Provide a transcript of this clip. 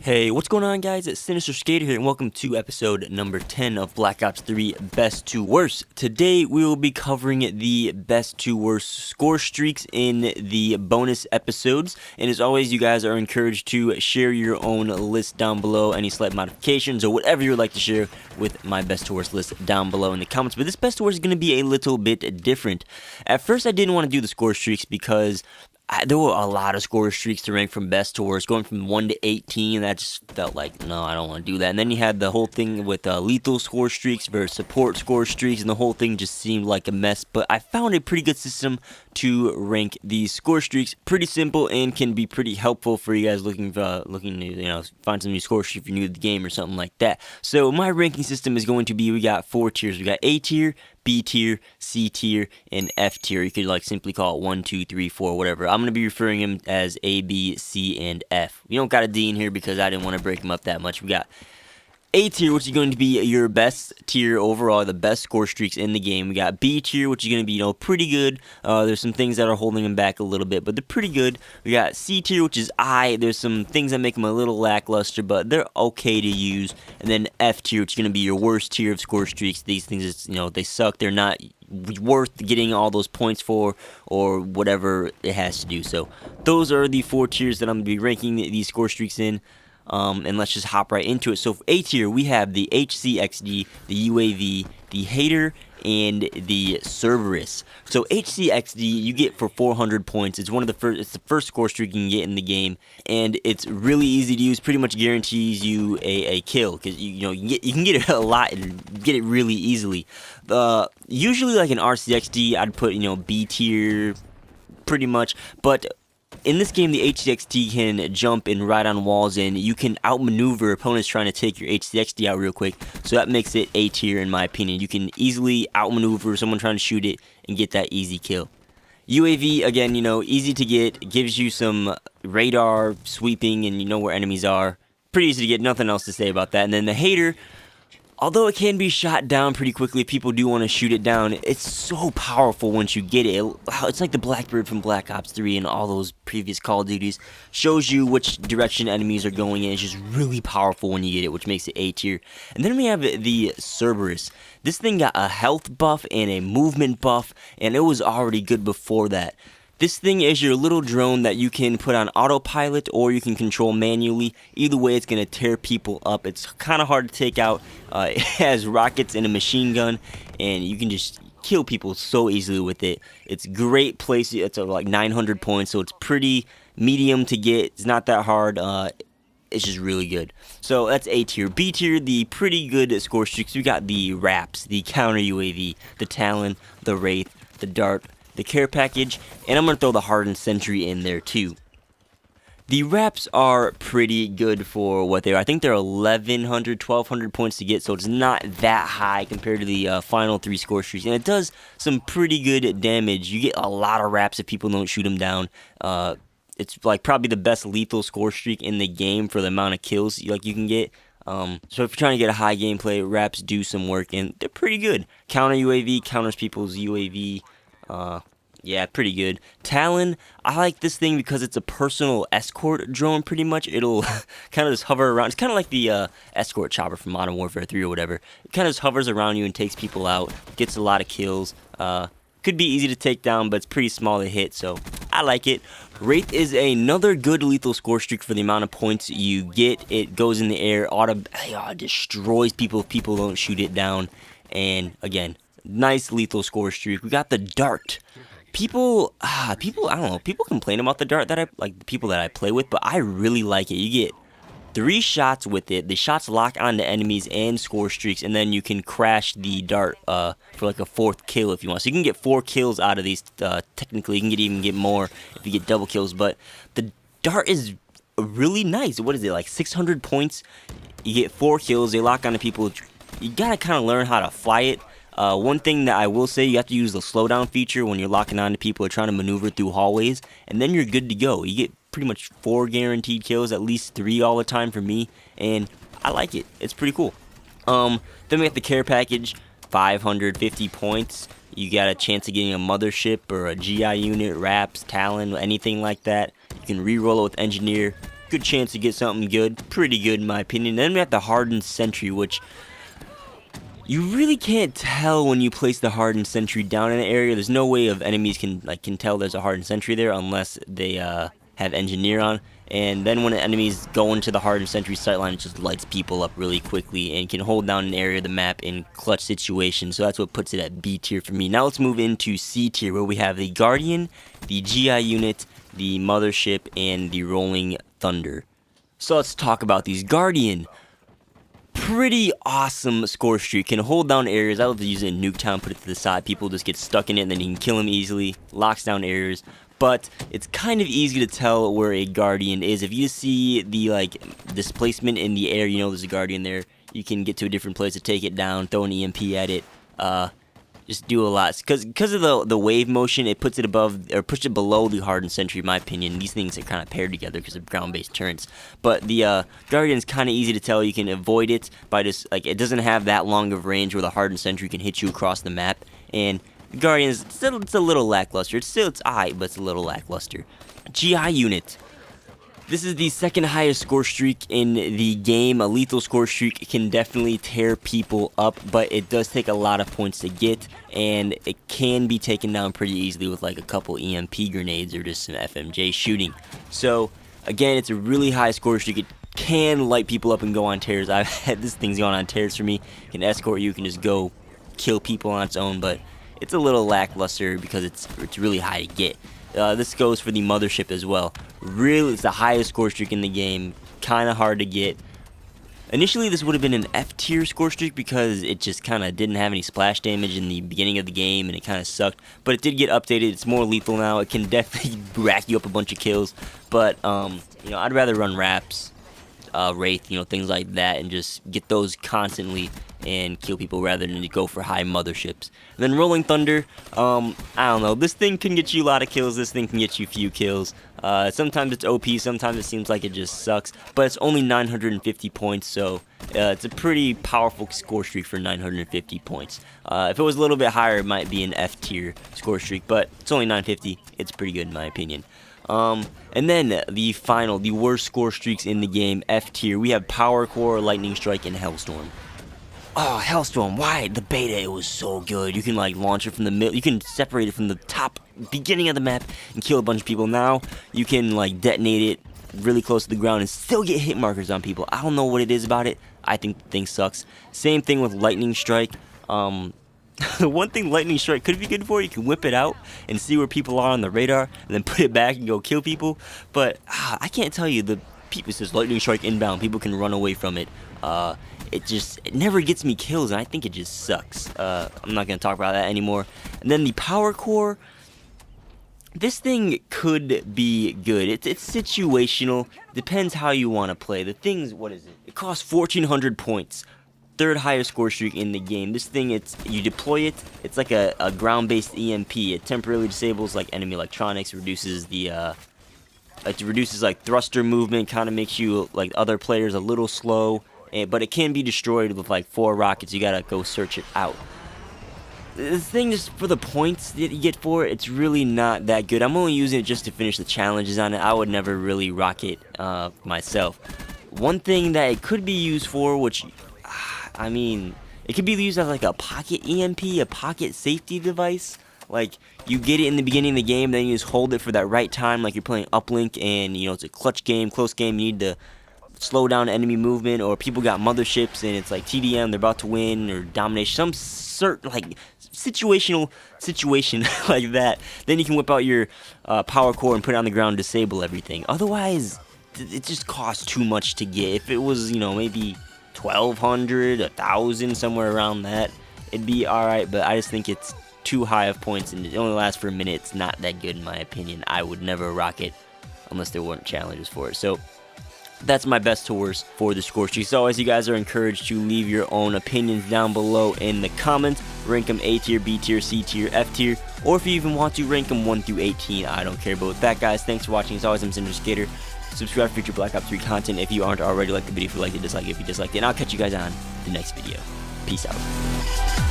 Hey, what's going on, guys? It's Sinister Skater here, and welcome to episode number 10 of Black Ops 3 Best to Worst. Today, we will be covering the best to worst score streaks in the bonus episodes, and as always, you guys are encouraged to share your own list down below, any slight modifications, or whatever you would like to share with my best to worst list down below in the comments, but this best to worst is going to be a little bit different. At first, I didn't want to do the score streaks because there were a lot of score streaks to rank from best to worst, going from 1 to 18. That just felt like, no, I don't want to do that. And then you had the whole thing with lethal score streaks versus support score streaks, and the whole thing just seemed like a mess. But I found a pretty good system to rank these score streaks. Pretty simple and can be pretty helpful for you guys looking to find some new score streak if you're new to the game or something like that. So my ranking system is going to be, we got 4 tiers. We got A tier, B tier, C tier, and F tier. You could simply call it 1, 2, 3, 4, whatever. I'm going to be referring them as A, B, C, and F. We don't got a D in here because I didn't want to break them up that much. We got A tier, which is going to be your best tier overall, the best score streaks in the game. We got B tier, which is going to be, pretty good. There's some things that are holding them back a little bit, but they're pretty good. We got C tier, which is I. There's some things that make them a little lackluster, but they're okay to use. And then F tier, which is going to be your worst tier of score streaks. These things, they suck. They're not worth getting all those points for, or whatever it has to do. So those are the 4 tiers that I'm going to be ranking these score streaks in. And let's just hop right into it. So for A tier, we have the HCXD, the UAV, the Hater, and the Cerberus. So HCXD you get for 400 points. It's the first score streak you can get in the game, and it's really easy to use. Pretty much guarantees you a kill because you can get it a lot and get it really easily. Usually like an RCXD, I'd put B tier, pretty much, but in this game, the HCXD can jump and ride on walls, and you can outmaneuver opponents trying to take your HCXD out real quick. So that makes it A tier in my opinion. You can easily outmaneuver someone trying to shoot it and get that easy kill. UAV, again, easy to get, gives you some radar sweeping and you know where enemies are. Pretty easy to get, nothing else to say about that. And then the Hater, although it can be shot down pretty quickly if people do want to shoot it down, it's so powerful once you get it. It's like the Blackbird from Black Ops 3 and all those previous Call of Duties. Shows you which direction enemies are going in. It's just really powerful when you get it, which makes it A tier. And then we have the Cerberus. This thing got a health buff and a movement buff, and it was already good before that. This thing is your little drone that you can put on autopilot or you can control manually. Either way, it's going to tear people up. It's kind of hard to take out. It has rockets and a machine gun, and you can just kill people so easily with it. It's great place. It's like 900 points, so it's pretty medium to get. It's not that hard. It's just really good. So that's A tier. B tier, the pretty good score streaks. We got the R.A.P.S, the counter UAV, the TALON, the WRAITH, the Dart, the care package, and I'm going to throw the hardened SENTRY in there too. The R.A.P.S are pretty good for what they are. I think they're 1,100, 1,200 points to get, so it's not that high compared to the final 3 score streaks. And it does some pretty good damage. You get a lot of R.A.P.S if people don't shoot them down. It's like probably the best lethal score streak in the game for the amount of kills you can get. So if you're trying to get a high gameplay, R.A.P.S do some work, and they're pretty good. Counter UAV, counters people's UAV. Yeah, pretty good. TALON, I like this thing because it's a personal escort drone, pretty much. It'll kind of just hover around. It's kind of like the escort chopper from Modern Warfare 3 or whatever. It kind of just hovers around you and takes people out. Gets a lot of kills. Could be easy to take down, but it's pretty small to hit, so I like it. WRAITH is another good lethal score streak for the amount of points you get. It goes in the air, destroys people if people don't shoot it down. And again, nice lethal score streak. We got the Dart. People, I don't know, people complain about the Dart, the people that I play with, but I really like it. You get 3 shots with it. The shots lock onto enemies and score streaks, and then you can crash the Dart for like a 4th kill if you want. So you can get 4 kills out of these. Technically, you can even get more if you get double kills, but the Dart is really nice. What is it, like 600 points? You get 4 kills. They lock onto people. You gotta kind of learn how to fly it. One thing that I will say, you have to use the slowdown feature when you're locking on to people or trying to maneuver through hallways, and then you're good to go. You get pretty much 4 guaranteed kills, at least 3 all the time for me, and I like it. It's pretty cool. Then we have the care package, 550 points. You got a chance of getting a mothership or a GI unit, R.A.P.S, TALON, anything like that. You can re-roll it with engineer. good chance to get something good, pretty good in my opinion. Then we have the Hardened Sentry, which you really can't tell when you place the Hardened Sentry down in an area. There's no way of enemies can tell there's a Hardened Sentry there unless they have Engineer on. And then when enemies go into the Hardened Sentry sightline, it just lights people up really quickly and can hold down an area of the map in clutch situations. So that's what puts it at B tier for me. Now let's move into C tier, where we have the Guardian, the GI unit, the Mothership, and the Rolling Thunder. So let's talk about these. Guardian, pretty awesome score streak, can hold down areas. I love to use it in Nuketown, put it to the side. People just get stuck in it and then you can kill them easily. Locks down areas. But it's kind of easy to tell where a Guardian is. If you see the displacement in the air, you know there's a Guardian there. You can get to a different place to take it down, throw an EMP at it, just do a lot. Because of the wave motion, it puts it above, or pushes it below the Hardened Sentry, in my opinion. These things are kind of paired together because of ground-based turrets. But the Guardian's kind of easy to tell. You can avoid it by just, it doesn't have that long of range where the Hardened Sentry can hit you across the map. And Guardians, it's a little lackluster. It's alright, but it's a little lackluster. GI unit. This is the second highest score streak in the game. A lethal score streak can definitely tear people up, but it does take a lot of points to get, and it can be taken down pretty easily with a couple EMP grenades or just some FMJ shooting. So again, it's a really high score streak. It can light people up and go on tears. I've had this thing's gone on tears for me. It can escort you, can just go kill people on its own, but it's a little lackluster because it's really high to get. This goes for the Mothership as well. Really, it's the highest score streak in the game. Kind of hard to get. Initially, this would have been an F tier score streak because it just kind of didn't have any splash damage in the beginning of the game and it kind of sucked. But it did get updated. It's more lethal now. It can definitely rack you up a bunch of kills. But I'd rather run R.A.P.S, WRAITH, things like that, and just get those constantly and kill people rather than to go for high Motherships. And then Rolling Thunder, I don't know, this thing can get you a lot of kills, this thing can get you few kills. Sometimes it's OP, sometimes it seems like it just sucks, but it's only 950 points, so it's a pretty powerful score streak for 950 points. If it was a little bit higher, it might be an F tier score streak, but it's only 950, it's pretty good in my opinion. And then the worst score streaks in the game, F tier, we have Power Core, Lightning Strike, and HELLSTORM. Oh, HELLSTORM, why? The beta, it was so good. You can launch it from the middle, you can separate it from the top beginning of the map and kill a bunch of people. Now, you can detonate it really close to the ground and still get hit markers on people. I don't know what it is about it. I think the thing sucks. Same thing with Lightning Strike. The one thing Lightning Strike could be good for, you can whip it out and see where people are on the radar and then put it back and go kill people. But I can't tell you, it says Lightning Strike inbound, people can run away from it. It never gets me kills, and I think it just sucks. I'm not going to talk about that anymore. And then the Power Core, this thing could be good. It's situational. Depends how you want to play. The thing's, what is it? It costs 1,400 points. Third highest score streak in the game. This thing, you deploy it, it's like a ground-based EMP. It temporarily disables enemy electronics, reduces the thruster movement, kind of makes you other players a little slow. But it can be destroyed with 4 rockets. You gotta go search it out. The thing is, for the points that you get for it, it's really not that good. I'm only using it just to finish the challenges on it. I would never really rock it myself. One thing that it could be used for, which, it could be used as a pocket EMP, a pocket safety device. You get it in the beginning of the game, then you just hold it for that right time, you're playing uplink, and, it's a clutch game, close game, you need to slow down enemy movement, or people got motherships and it's TDM, they're about to win, or domination, some certain situational situation like that. Then you can whip out your Power Core and put it on the ground and disable everything. Otherwise, it just costs too much to get. If it was, maybe 1,200, 1,000, somewhere around that, it'd be alright, but I just think it's too high of points and it only lasts for a minute. It's not that good in my opinion. I would never rock it unless there weren't challenges for it. So that's my best to worst for the score streak. So always, you guys are encouraged to leave your own opinions down below in the comments. Rank them A tier, B tier, C tier, F tier, or if you even want to, rank them 1 through 18. I don't care. But with that, guys, thanks for watching. As always, I'm SENTRY Skater. Subscribe for future Black Ops 3 content if you aren't already. Like the video if you liked it, dislike it if you disliked it, and I'll catch you guys on the next video. Peace out.